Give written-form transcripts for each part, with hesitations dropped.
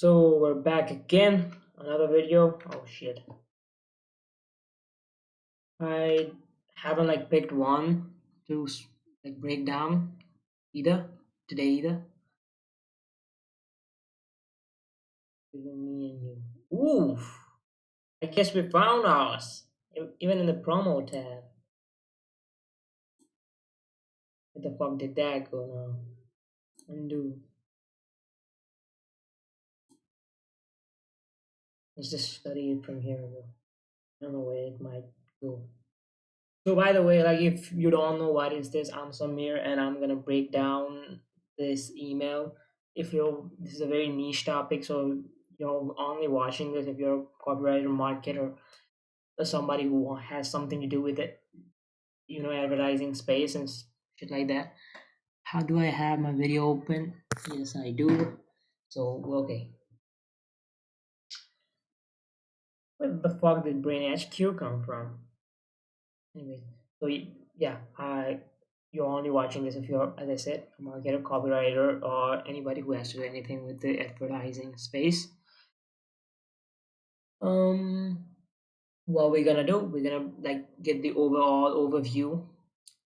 So we're back again, another video. Oh shit. I haven't picked one to break down either today either. Even me and you. Ooh, I guess we found ours. Even in the promo tab. What the fuck did that go now? Undo. Let's just study it from here. Though. I don't know where it might go. So by the way, if you don't know what is this, I'm Samir and I'm gonna break down this email. If you're This is a very niche topic, so you're only watching this if you're a copywriter, marketer, or somebody who has something to do with it, advertising space and shit like that. How do I have my video open? Yes, I do. So okay. Where the fuck did Brain HQ come from? Anyways, so yeah, you're only watching this if you're, as I said, a marketer, copywriter, or anybody who has to do anything with the advertising space. Um, what we're gonna do? We're gonna get the overall overview,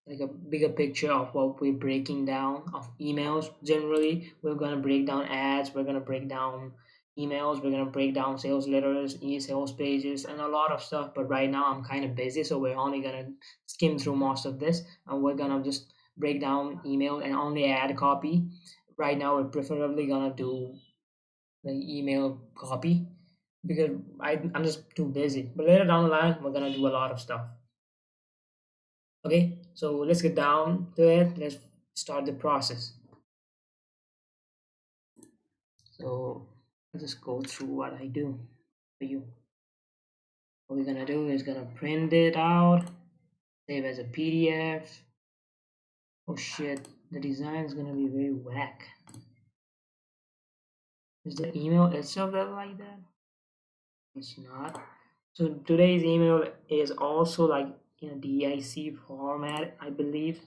like a bigger picture of what we're breaking down of emails. Generally, we're gonna break down ads. We're gonna break down emails. We're gonna break down sales letters, e-sales pages, and a lot of stuff. But right now, I'm kind of busy, so we're only gonna skim through most of this, and we're gonna just break down email and only ad copy. Right now, we're preferably gonna do the email copy because I'm just too busy. But later down the line, we're gonna do a lot of stuff. Okay, so let's get down to it. Let's start the process. So I'll just go through what I do for you. What we're gonna do is gonna print it out, save as a PDF. Oh shit, the design is gonna be very whack. Is the email itself that like that? It's not. So today's email is also in a DIC format, I believe.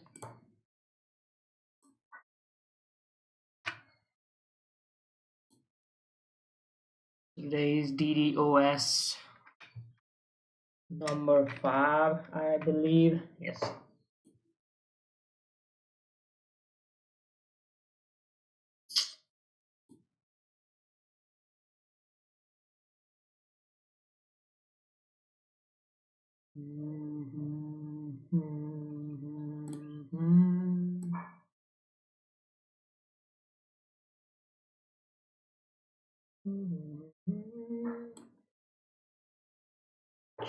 Today's DDOS number 5, I believe. Yes.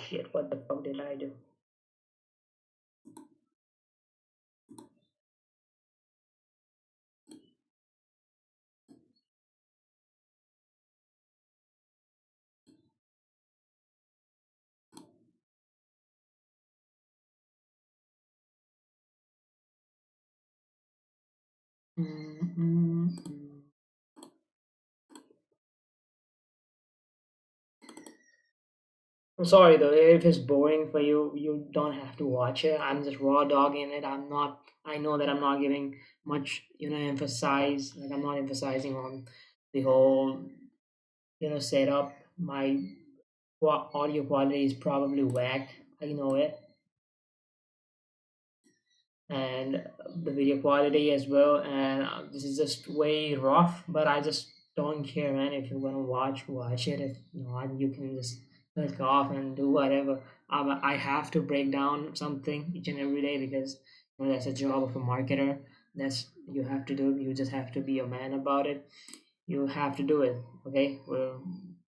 Shit, what the fuck did I do? I'm sorry though, if it's boring for you, you don't have to watch it. I'm just raw dogging it. I know that I'm not giving much, I'm not emphasizing on the whole, setup. My audio quality is probably whack. I know it. And the video quality as well. And this is just way rough, but I just don't care, man. If you want to watch it. If not, you can just click off and do whatever. I have to break down something each and every day because that's a job of a marketer. That's you have to do. You just have to be a man about it. You have to do it. Okay. Well,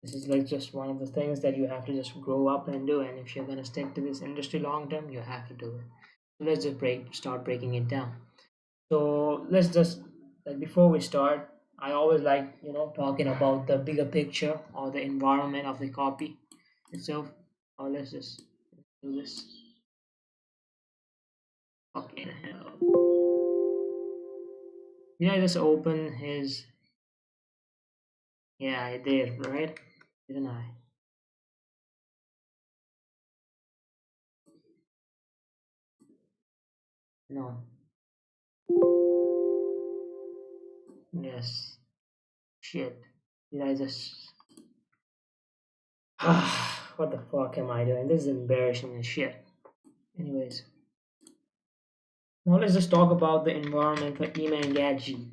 this is just one of the things that you have to just grow up and do. And if you're gonna stick to this industry long term, you have to do it. So let's just start breaking it down. So let's just before we start, I always talking about the bigger picture or the environment of the copy itself. Or let's just do this. Okay, hell. Did I just open his? Yeah, I did, right? Didn't I? No. Yes. Shit. Did I just what the fuck am I doing? This is embarrassing as shit. Anyways, now let's just talk about the environment for Iman Gadji.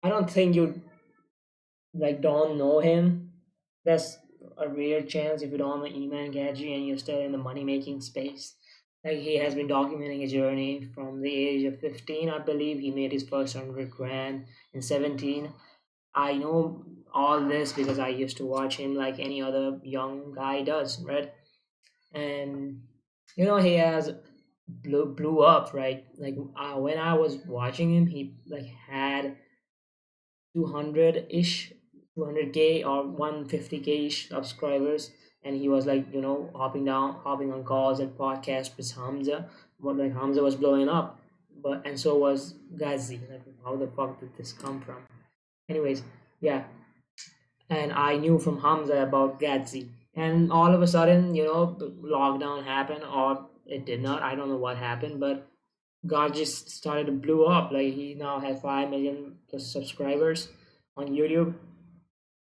I don't think you like don't know him. That's a rare chance if you don't know Iman Gadji and you're still in the money making space. Like he has been documenting his journey from the age of 15, I believe. He made his first 100 grand in 17. I know all this because I used to watch him like any other young guy does, right? And he has blew up, right? Like when I was watching him, he like had 200 ish, 200K or 150K ish subscribers, and he was like hopping on calls and podcasts with Hamza. But like Hamza was blowing up, but and so was Ghazi. Like how the fuck did this come from? Anyways, yeah, and I knew from Hamza about Gatsby. And all of a sudden, the lockdown happened, or it did not. I don't know what happened, but God just started to blow up. Like he now has 5 million plus subscribers on YouTube,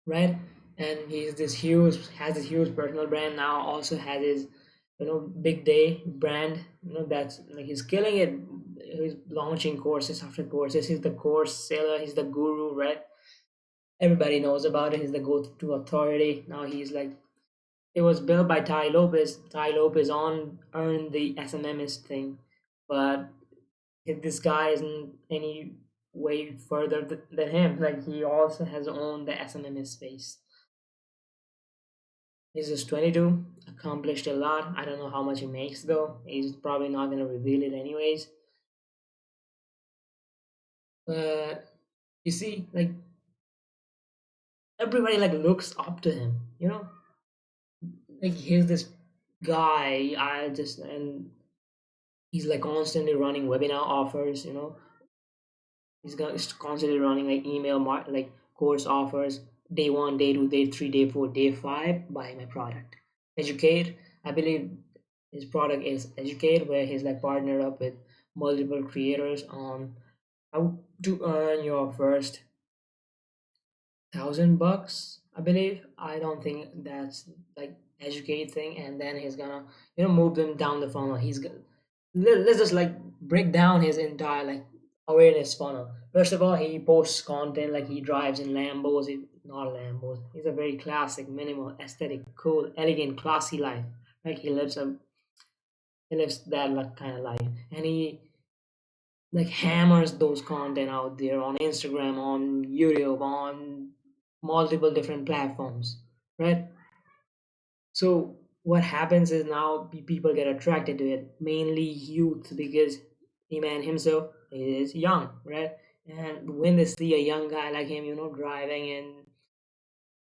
right? And he's this huge has this huge personal brand now. Also has his big day brand. That's like he's killing it. He's launching courses after courses. He's the course seller. He's the guru, right? Everybody knows about it. He's the go-to authority. Now he's like, it was built by Ty Lopez. Ty Lopez on earned the SMMS thing, but this guy isn't any way further than him. Like he also has owned the SMMS space. He's just 22, accomplished a lot. I don't know how much he makes though. He's probably not gonna reveal it anyways. But you see, like everybody like looks up to him. Like here's this guy. I just and he's like constantly running webinar offers. He's constantly running like like course offers. Day one, day two, day three, day four, day five. Buy my product. Educate. I believe his product is Educate, where he's like partnered up with multiple creators on how to earn your first $1,000, I believe. I don't think that's like Educate thing, and then he's gonna move them down the funnel. Let's just like break down his entire like awareness funnel. First of all, he posts content like he drives in Lambos, not Lambos. He's a very classic, minimal, aesthetic, cool, elegant, classy life. Like he lives that like kind of life, and he like hammers those content out there on Instagram, on YouTube, on multiple different platforms, right? So what happens is now people get attracted to it, mainly youth, because the man himself is young, right? And when they see a young guy like him, driving in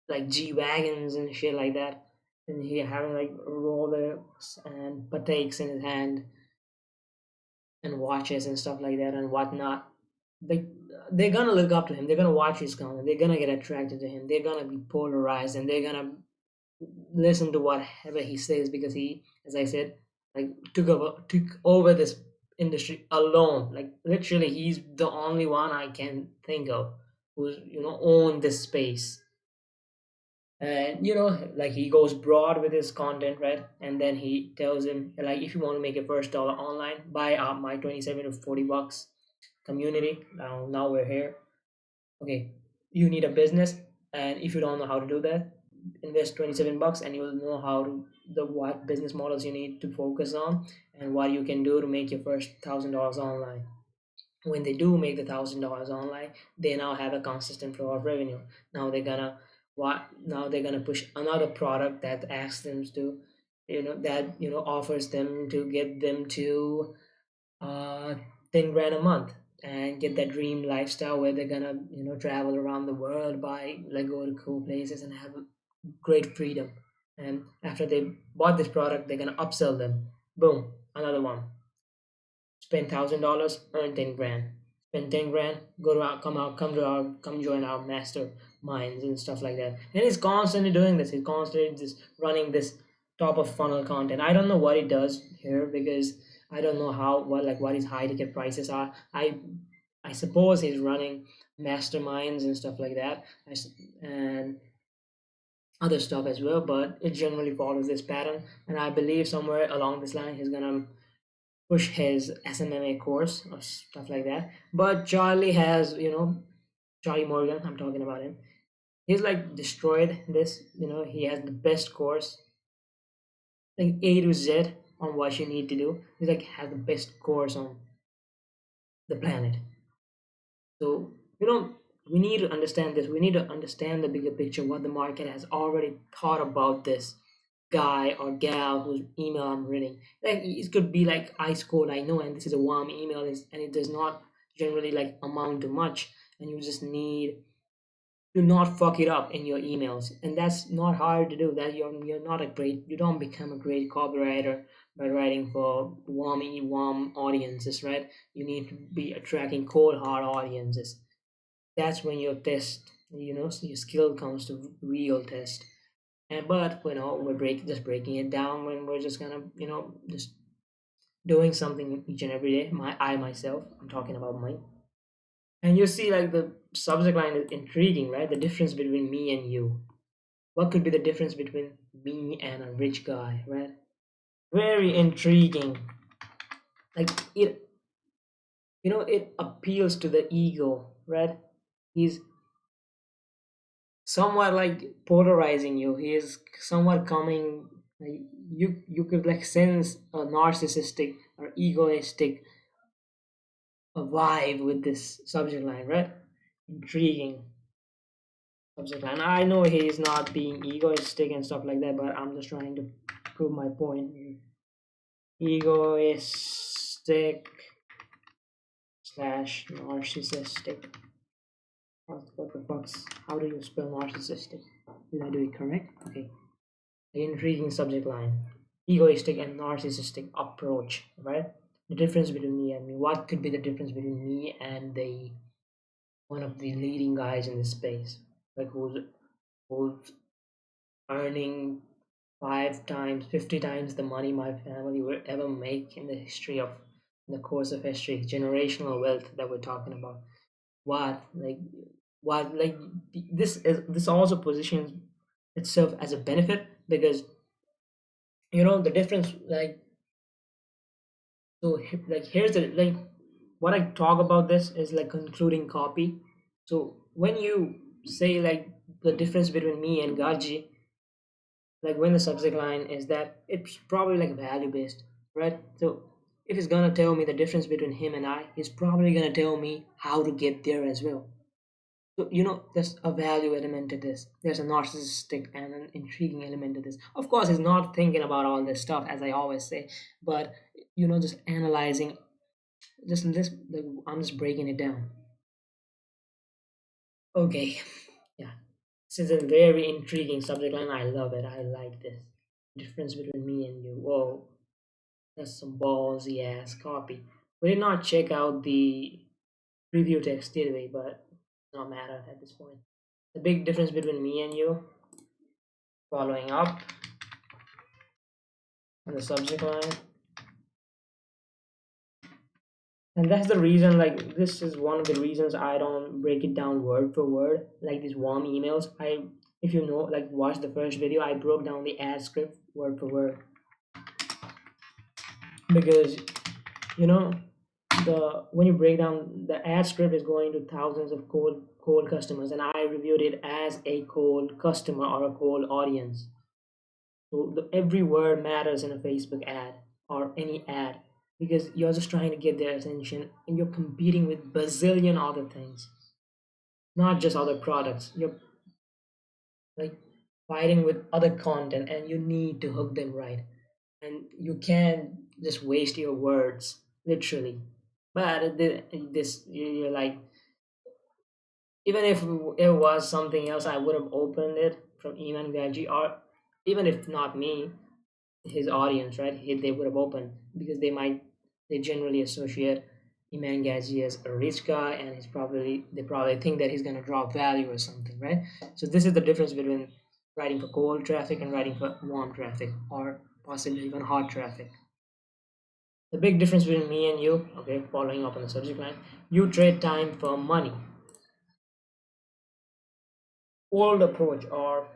like G wagons and shit like that, and he having like rollers and pateks in his hand and watches and stuff like that and whatnot, like they're gonna look up to him. They're gonna watch his content. They're gonna get attracted to him. They're gonna be polarized, and they're gonna listen to whatever he says because he, as I said, like took over this industry alone. Like literally, he's the only one I can think of who's owned this space. And like he goes broad with his content, right? And then he tells him like, if you want to make your first dollar online, buy my 27 to 40 bucks community. Now we're here. Okay, you need a business, and if you don't know how to do that, invest 27 bucks and you will know how to the what business models you need to focus on and what you can do to make your first $1,000 online. When they do make the $1,000 online, they now have a consistent flow of revenue. Now they're gonna push another product that asks them to that offers them to get them to uh 10 grand a month and get that dream lifestyle where they're gonna travel around the world, buy like go to cool places and have great freedom. And after they bought this product, they're gonna upsell them. Boom, another one. Spend $1,000, earn 10 grand. Spend 10 grand, go to our, come join our master minds and stuff like that. And he's constantly doing this. He's constantly just running this top of funnel content. I don't know what he does here because I don't know what his high ticket prices are. I I suppose he's running masterminds and stuff like that, and other stuff as well. But it generally follows this pattern, and I believe somewhere along this line he's gonna push his SMMA course or stuff like that. But Charlie has, Charlie Morgan, I'm talking about him. He's like destroyed this. He has the best course, like A to Z on what you need to do. He's like has the best course on the planet. So we need to understand this. We need to understand the bigger picture, what the market has already thought about this guy or gal whose email I'm reading. Like it could be like ice cold, I know, and this is a warm email, and it does not generally like amount to much, and you just need to not fuck it up in your emails, and that's not hard to do. That you're not a great, you don't become a great copywriter by writing for warm audiences, right? You need to be attracting cold hard audiences. That's when your test, your skill comes to real test. And but we're just breaking it down when we're just gonna just doing something each and every day. I myself, I'm talking about mine. And you see, like the subject line is intriguing, right? The difference between me and you. What could be the difference between me and a rich guy, right? Very intriguing. Like it appeals to the ego, right? He's somewhat like polarizing you. He is somewhat coming. Like, you could like sense a narcissistic or egoistic vibe with this subject line, right? Intriguing subject line. I know he's not being egoistic and stuff like that, but I'm just trying to prove my point. Egoistic slash narcissistic. What the fuck's? How do you spell narcissistic? Did I do it correct? Okay. The intriguing subject line. Egoistic and narcissistic approach, right? The difference between me and me. What could be the difference between me and the one of the leading guys in this space? Like who's earning 5 times, 50 times the money my family will ever make in the history of in the course of history, generational wealth that we're talking about. What like what like this also positions itself as a benefit because the difference like like here's the like what I talk about this is like concluding copy. So when you say like the difference between me and Gaji, like when the subject line is that it's probably like value based, right? So if he's gonna tell me the difference between him and I, he's probably gonna tell me how to get there as well. So there's a value element to this. There's a narcissistic and an intriguing element to this. Of course, he's not thinking about all this stuff, as I always say, but just analyzing. Just this, I'm just breaking it down. Okay, yeah, this is a very intriguing subject line. I love it. I like this difference between me and you. Whoa, that's some ballsy ass copy. We did not check out the preview text, did we? But not matter at this point. The big difference between me and you, following up on the subject line. And that's the reason, like, this is one of the reasons I don't break it down word for word, like these warm emails. If you know, like, watch the first video, I broke down the ad script word for word. Because, you know, when you break down the ad script is going to thousands of cold customers, and I reviewed it as a cold customer or a cold audience. So every word matters in a Facebook ad or any ad because you're just trying to get their attention and you're competing with bazillion other things, not just other products. You're like fighting with other content and you need to hook them right. And you can't just waste your words, literally. But this, you're like, even if it was something else, I would have opened it from Iman Gaji, or even if not me, his audience, right? They would have opened because they generally associate Iman Gazi as a rich guy, and they probably think that he's gonna drop value or something, right? So this is the difference between writing for cold traffic and writing for warm traffic, or possibly even hot traffic. The big difference between me and you, okay, following up on the subject line, you trade time for money. Old approach, or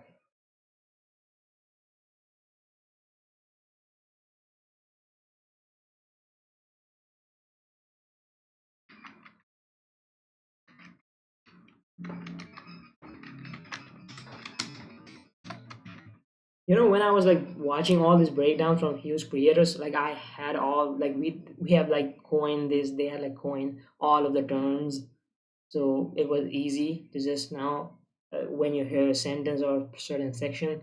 when I was like watching all these breakdowns from huge creators, like I had all like we have like coined this, they had like coined all of the terms, so it was easy to just now when you hear a sentence or a certain section,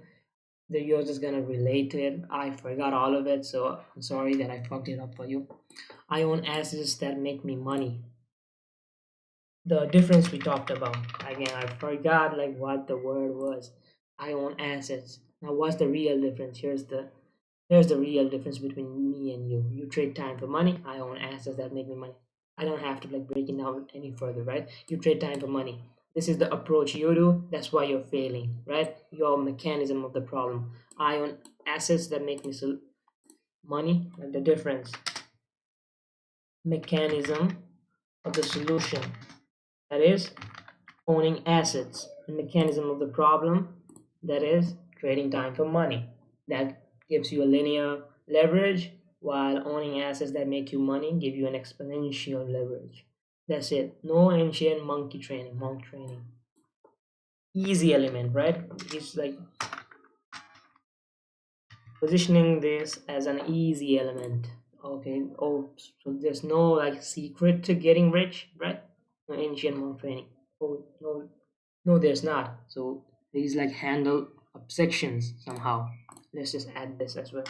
the you're just gonna relate to it. I forgot all of it, so I'm sorry that I fucked it up for you. I own assets that make me money. The difference we talked about, again I forgot like what the word was. I own assets. Now what's the real difference? Here's the real difference between me and you. You trade time for money. I own assets that make me money. I don't have to like break it down any further, right? You trade time for money. This is the approach you do. That's why you're failing, right? Your mechanism of the problem. I own assets that make me money. And the difference, mechanism of the solution. That is owning assets. The mechanism of the problem. That is trading time for money. That gives you a linear leverage, while owning assets that make you money give you an exponential leverage. That's it. No ancient monkey training, monk training. Easy element, right? It's like positioning this as an easy element. Okay. Oh, so there's no like secret to getting rich, right? No ancient monk training. Oh no, no, there's not. So these like handle objections somehow. Let's just add this as well.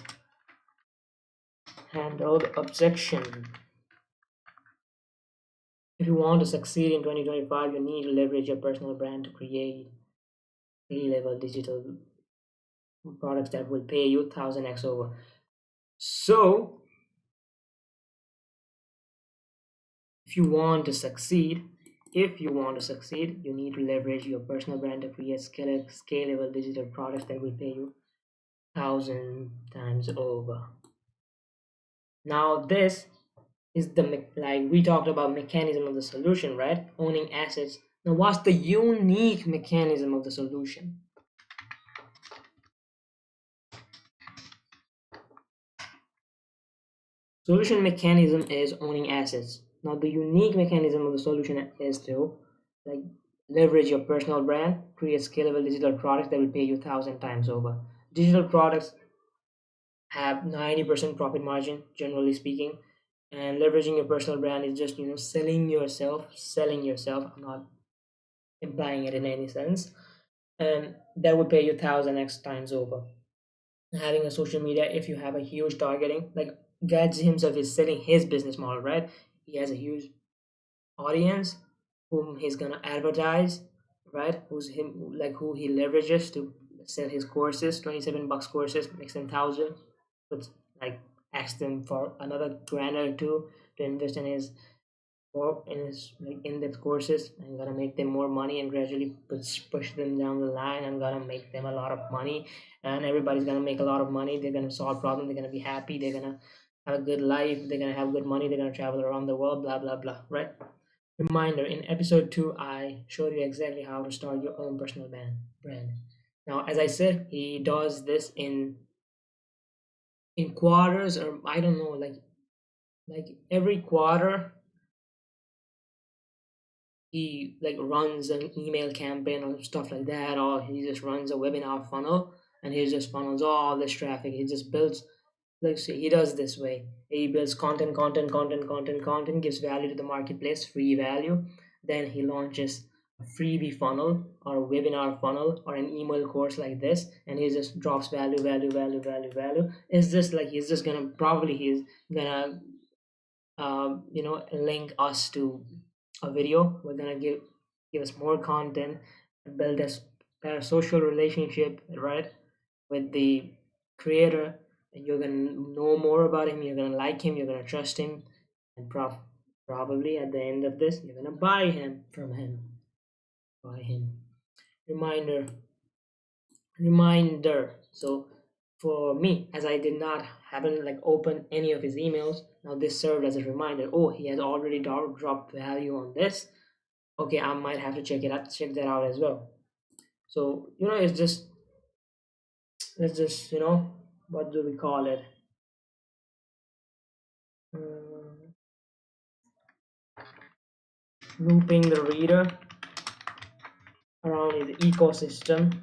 Handled objection. If you want to succeed in 2025, you need to leverage your personal brand to create A-level digital products that will pay you 1000x over. So, if you want to succeed, you need to leverage your personal brand to create scalable digital products that will pay you 1000 times over. Now, this is the like we talked about mechanism of the solution, right? Owning assets. Now, what's the unique mechanism of the solution? Solution mechanism is owning assets. Now, the unique mechanism of the solution is to like leverage your personal brand, create scalable digital products that will pay you 1000 times over. Digital products have 90% profit margin, generally speaking, and leveraging your personal brand is just selling yourself. I'm not implying it in any sense, and that would pay you 1000x over. Having a social media, if you have a huge targeting, like Gads himself is selling his business model, right? He has a huge audience whom he's gonna advertise, right? Who he leverages to sell his courses. 27 bucks courses makes them 1000, but like ask them for another grand or two to invest in his or in his like in-depth courses. I'm gonna make them more money and gradually push them down the line. I'm gonna make them a lot of money, and everybody's gonna make a lot of money. They're gonna solve problems. They're gonna be happy. They're gonna have a good life. They're gonna have good money. They're gonna travel around the world. Blah blah blah. Right? Reminder: in episode 2, I showed you exactly how to start your own personal brand. Now, as I said, he does this in quarters, or I don't know, like every quarter he like runs an email campaign or stuff like that, or he just runs a webinar funnel and he just funnels all this traffic. He just builds, like say he does this way. He builds content, gives value to the marketplace, free value. Then he launches a freebie funnel or a webinar funnel or an email course like this, and he just drops value. It's just like he's gonna link us to a video. We're gonna give us more content, build a social relationship, right, with the creator, and you're gonna know more about him. You're gonna like him. You're gonna trust him, and probably at the end of this, you're gonna buy him from him. Buy him. Reminder. So for me, as I did not haven't like open any of his emails. Now this served as a reminder. Oh, he has already dropped value on this. Okay, I might have to check that out as well. So it's just let's just what do we call it? Mm, Looping the reader around his ecosystem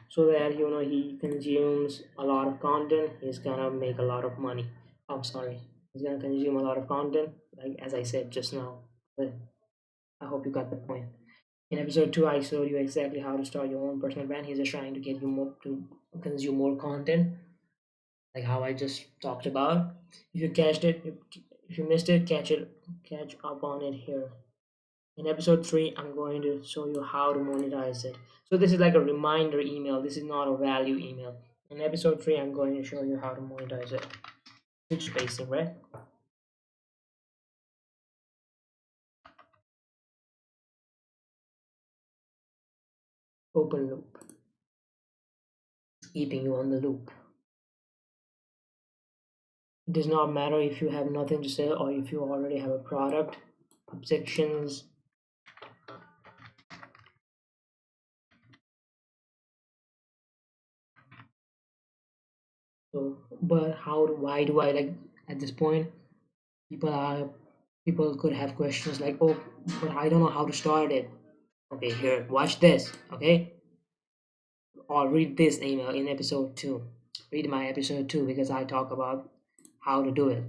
so that he consumes a lot of content. He's gonna make a lot of money. I'm sorry, he's gonna consume a lot of content, like as I said just now. But I hope you got the point. In episode 2, I showed you exactly how to start your own personal brand. He's just trying to get you more to consume more content, like how I just talked about. If you catched it, if you missed it, catch up on it here. In episode 3, I'm going to show you how to monetize it. So this is like a reminder email. This is not a value email. In episode 3, I'm going to show you how to monetize it. Switch spacing, right? Open loop. It's keeping you on the loop. It does not matter if you have nothing to sell or if you already have a product. Objections. So, but why do I like at this point? People are, people could have questions like, oh, but I don't know how to start it. Okay, here, watch this. Okay, or read this email in episode 2. Read my episode 2 because I talk about how to do it.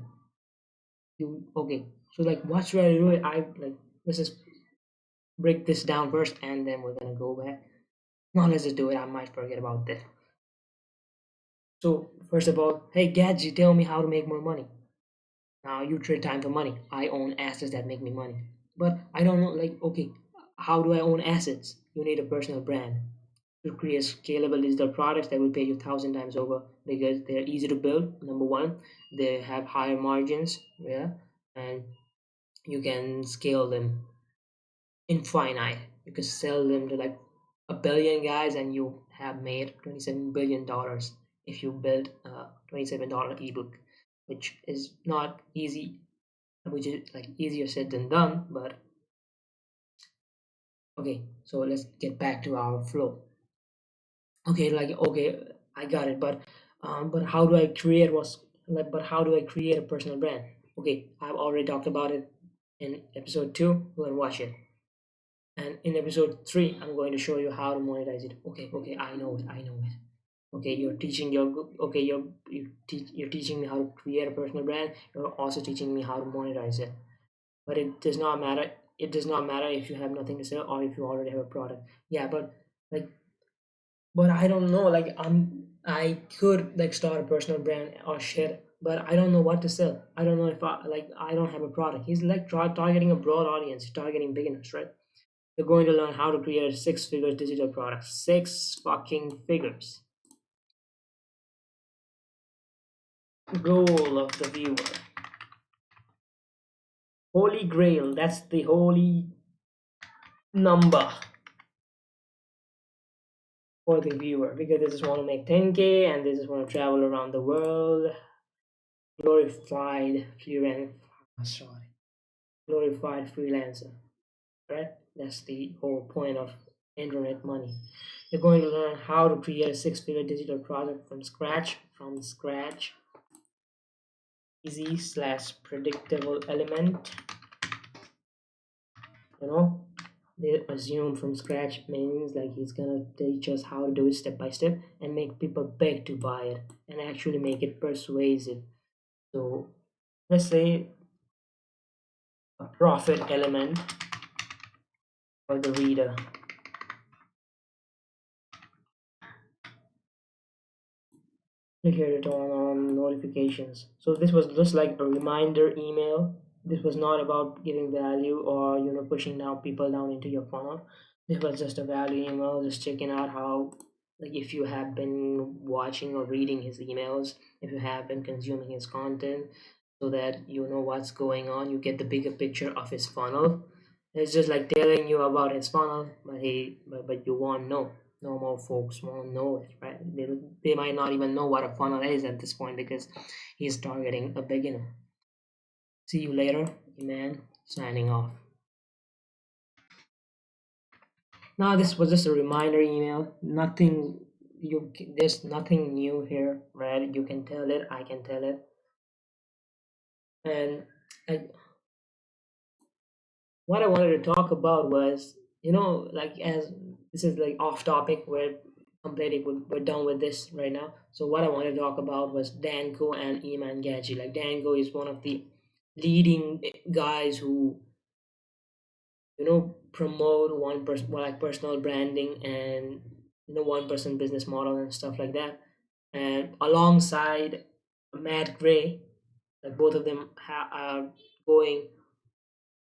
You okay? So like, what should I do? It I like. Let's just break this down first, and then we're gonna go back. No, let's just do it. I might forget about this. So first of all, hey Gadget, tell me how to make more money. Now you trade time for money. I own assets that make me money. But I don't know, like, okay, how do I own assets? You need a personal brand to create scalable digital products that will pay you 1,000 times over because they're easy to build. Number one, they have higher margins, yeah, and you can scale them infinite. You can sell them to like a billion guys, and you have made $27 billion if you build a $27 ebook, which is not easy, which is like easier said than done. But okay, so let's get back to our flow. Okay, like okay, I got it, but how do I create what's like but how do I create a personal brand? Okay, I've already talked about it in episode 2. Go and watch it. And in episode 3, I'm going to show you how to monetize it. Okay, I know it. Okay, you're teaching me how to create a personal brand. You're also teaching me how to monetize it. But it does not matter if you have nothing to sell or if you already have a product. Yeah, like but I don't know. Like I could like start a personal brand or shit, but I don't know what to sell. I don't know if I don't have a product. He's like targeting a broad audience, targeting beginners, right? You're going to learn how to create a 6 figure digital product. 6 fucking figures. Goal of the viewer. Holy grail. That's the holy number for the viewer because they just want to make 10K and they just want to travel around the world. Glorified freelance. Sorry. Glorified freelancer, right? That's the whole point of internet money. You're going to learn how to create a 6 figure digital product from scratch, easy slash predictable element. You know, they assume from scratch means like he's gonna teach us how to do it step by step and make people beg to buy it and actually make it persuasive. So let's say a profit element for the reader. Click here to turn on notifications. So this was just like a reminder email. This was not about giving value or pushing down people down into your funnel. This was just a value email, just checking out how, like, if you have been watching or reading his emails, if you have been consuming his content, so that you know what's going on, you get the bigger picture of his funnel. It's just like telling you about his funnel, but you won't know. normal folks won't know it, right? They might not even know what a funnel is at this point because he's targeting a beginner. See you later, Iman. Signing off. Now, this was just a reminder email. Nothing, there's nothing new here, right? You can tell it, I can tell it. And I, what I wanted to talk about was, like as this is like off topic, we're completely we're done with this right now. So what I wanted to talk about was Danko and Iman Gaji. Like Danko is one of the leading guys who promote one person, well, like personal branding and 1% business model and stuff like that. And alongside Matt Gray, like both of them are going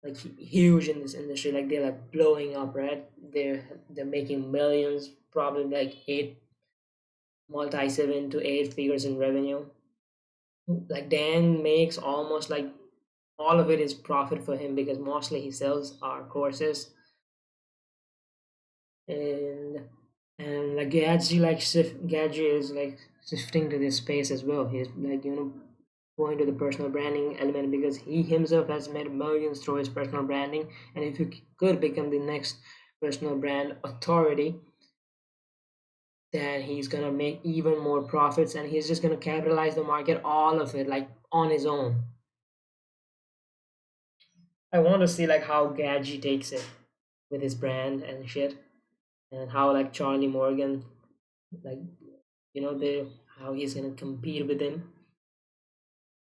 like huge in this industry. Like they're like blowing up, right? They're making millions, probably like eight, multi 7 to 8 figures in revenue. Like Dan makes almost like all of it is profit for him because mostly he sells our courses. And like Gadget is like shifting to this space as well. He's like going to the personal branding element because he himself has made millions through his personal branding. And if you could become the next personal brand authority, then he's gonna make even more profits, and he's just gonna capitalize the market, all of it, like on his own. I want to see like how Gadget takes it with his brand and shit, and how like Charlie Morgan, like the how he's gonna compete with him.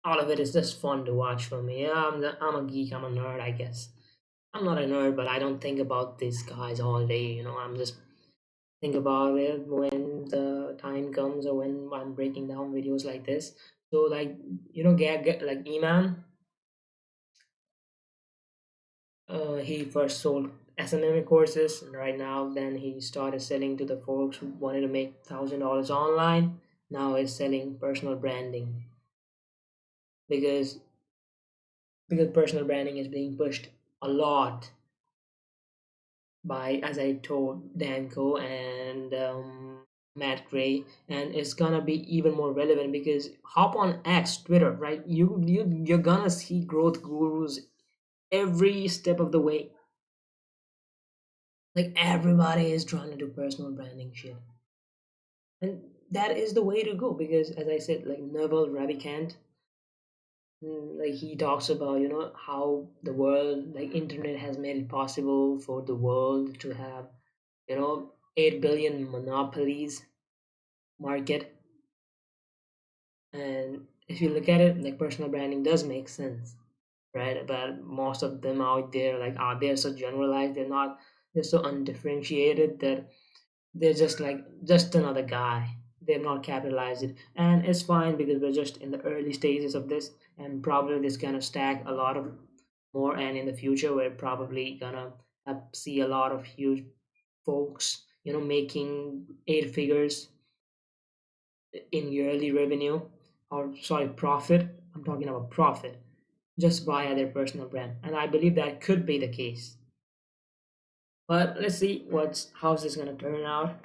All of it is just fun to watch for me. Yeah, I'm a geek. I'm a nerd, I guess. I'm not a nerd, but I don't think about these guys all day. I'm just think about it when the time comes or when I'm breaking down videos like this. So like like Iman, he first sold SMM courses, and right now then he started selling to the folks who wanted to make $1,000 online. Now he's selling personal branding because personal branding is being pushed a lot by, as I told, Danko and Matt Gray, and it's gonna be even more relevant because hop on X, Twitter, right? You're gonna see growth gurus every step of the way. Like everybody is trying to do personal branding shit, and that is the way to go because, as I said, like Neville Ravikant, like he talks about how the world, like internet has made it possible for the world to have 8 billion monopolies market. And if you look at it, like personal branding does make sense, right? But most of them out there, like they're so generalized, they're so undifferentiated that they're just like just another guy. They've not capitalized it, and it's fine because we're just in the early stages of this, and probably this gonna stack a lot of more. And in the future, we're probably gonna see a lot of huge folks, making 8 figures in yearly revenue, or sorry, profit. I'm talking about profit just via their personal brand, and I believe that could be the case. But let's see how's this gonna turn out.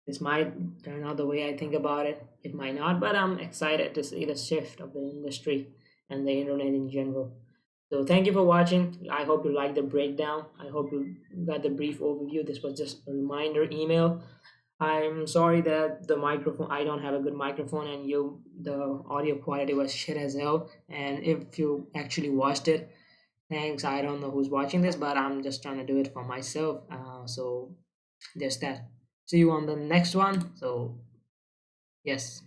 This might turn out the way I think about it. It might not, but I'm excited to see the shift of the industry and the internet in general. So thank you for watching. I hope you liked the breakdown. I hope you got the brief overview. This was just a reminder email. I'm sorry that the microphone, I don't have a good microphone, and the audio quality was shit as hell. And if you actually watched it, thanks. I don't know who's watching this, but I'm just trying to do it for myself. So there's that. See you on the next one. So yes.